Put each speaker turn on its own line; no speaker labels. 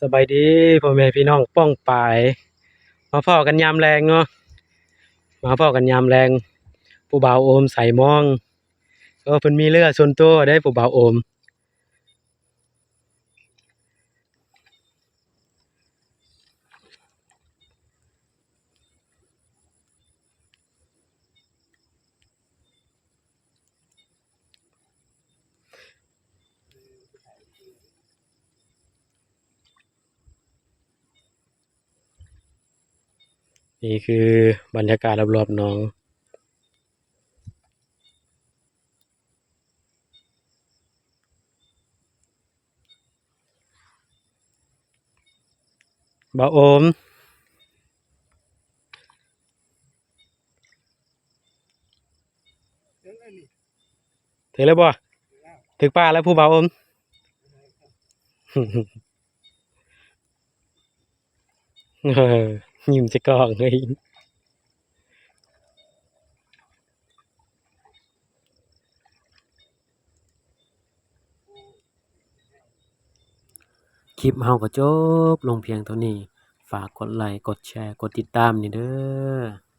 สบายดีพ่อแม่พี่น้องป้องปายมาพ้อกันยามแรงเนาะมาพ้อกันยามแรงผู้บ่าวโอมใส่ม่องเพิ่นมีเรือส่วนตัวได้ผู้บ่าวโอมนี่คือบรรยากาศรอบๆหนองบ่าวโอมถึงแล้วบ่ถึงป่าแล้วผู้บ่าวโอม เออยิ้มจะกล้องเฮ้ยคลิปเฮาก็จบลงเพียงเท่านี้ฝากกดไลค์กดแชร์กดติดตามนี่เด้อ